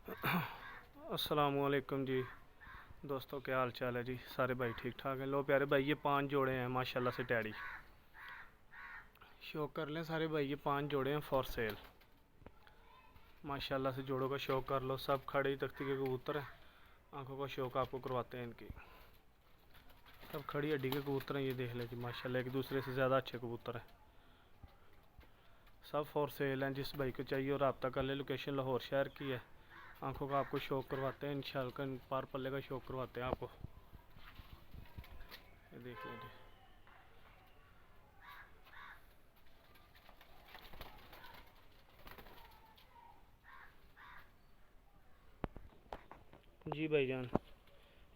अस्सलामुअलैकुम जी दोस्तों, क्या हाल चाल है जी। सारे भाई ठीक ठाक हैं। लो प्यारे भाई, ये 5 जोड़े हैं माशाल्लाह से टैडी। शौक कर लें सारे भाई, ये 5 जोड़े हैं फॉर सेल। माशाल्लाह से जोड़ों का शौक कर लो। सब खड़ी तख्ती के कबूतर हैं। आंखों का शौक आपको करवाते हैं इनकी। सब खड़ी हड्डी के कबूतर हैं। ये देख लें जी, माशाल्लाह एक दूसरे से ज़्यादा अच्छे कबूतर हैं। सब फॉर सेल हैं। जिस भाई को चाहिए और रब्ता कर ले। लोकेशन लाहौर शहर की है। आंखों का आपको शौक करवाते हैं इंशाल्लाह। पार पल्ले का शौक करवाते हैं आपको। ये देख लें जी भाईजान,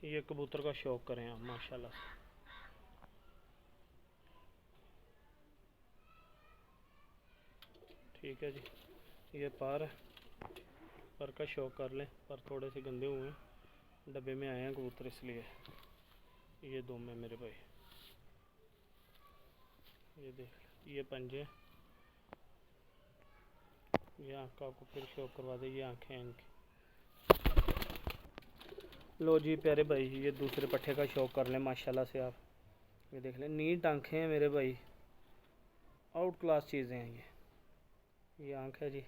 ये कबूतर का शौक करें आप माशाल्लाह से। ठीक है जी, ये पार है। पर का शौक कर लें। पर थोड़े से गंदे हुए हैं, डब्बे में आए हैं कबूतर इसलिए। ये दो में मेरे भाई, ये देख ये पंजे, ये आँख का आपको फिर शौक करवा दे। ये आँखें हैं इनकी। लो जी प्यारे भाई, ये दूसरे पट्ठे का शौक कर लें माशाल्लाह से आप। ये देख लें, नीट आँखें हैं मेरे भाई, आउट क्लास चीज़ें हैं ये आँख है जी।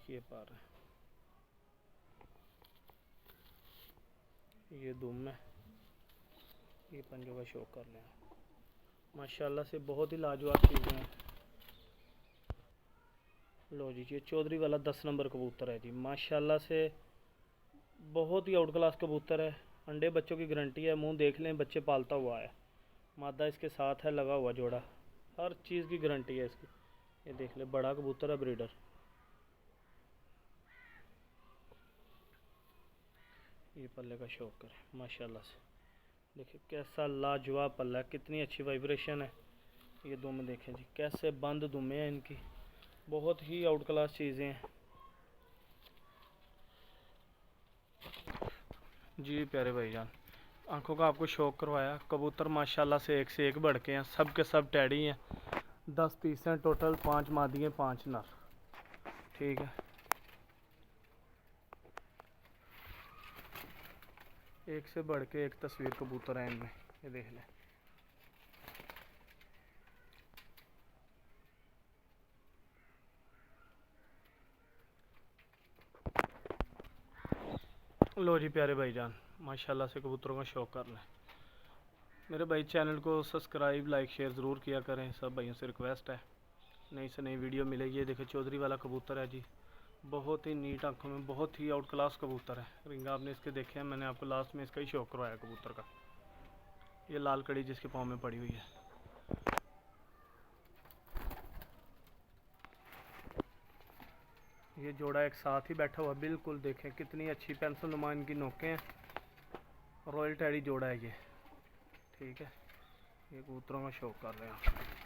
ये पार है, ये दुम है। ये पंजों का शौक कर लें माशाल्लाह से, बहुत ही लाजवाब चीज़ें हैं। लो जी, ये चौधरी वाला 10 नंबर कबूतर है जी माशाल्लाह से। बहुत ही आउट क्लास कबूतर है। अंडे बच्चों की गारंटी है। मुंह देख लें, बच्चे पालता हुआ है। मादा इसके साथ है लगा हुआ जोड़ा। हर चीज़ की गारंटी है इसकी। ये देख ले, बड़ा कबूतर है ब्रीडर। ये पल्ले का शौक करें माशाल्लाह से। देखिए कैसा लाजवाब पल्ला है, कितनी अच्छी वाइब्रेशन है। ये दुम देखें जी, कैसे बंद दुमे हैं इनकी। बहुत ही आउट क्लास चीज़ें हैं जी प्यारे भाईजान। आंखों का आपको शौक करवाया। कबूतर माशाल्लाह से एक बढ़ के हैं। सब के सब टैडी हैं। 10 पीस हैं टोटल। 5 मादी हैं, 5 नर। ठीक है, एक से बढ़ के एक तस्वीर कबूतर है इनमें। ये देख लें। लो जी प्यारे भाईजान, माशाल्लाह से कबूतरों का शौक कर लें मेरे भाई। चैनल को सब्सक्राइब लाइक शेयर ज़रूर किया करें। सब भाइयों से रिक्वेस्ट है। नई से नई वीडियो मिलेगी। ये देखिए चौधरी वाला कबूतर है जी। बहुत ही नीट आंखों में, बहुत ही आउट क्लास कबूतर है। रिंग आपने इसके देखे हैं। मैंने आपको लास्ट में इसका ही शौक करवाया कबूतर का। ये लाल कड़ी जिसके पाँव में पड़ी हुई है। ये जोड़ा एक साथ ही बैठा हुआ, बिल्कुल देखें कितनी अच्छी पेंसिल नुमा इनकी नोकें हैं। रॉयल टैडी जोड़ा है ये। ठीक है, ये कबूतरों का शौक कर रहे हैं।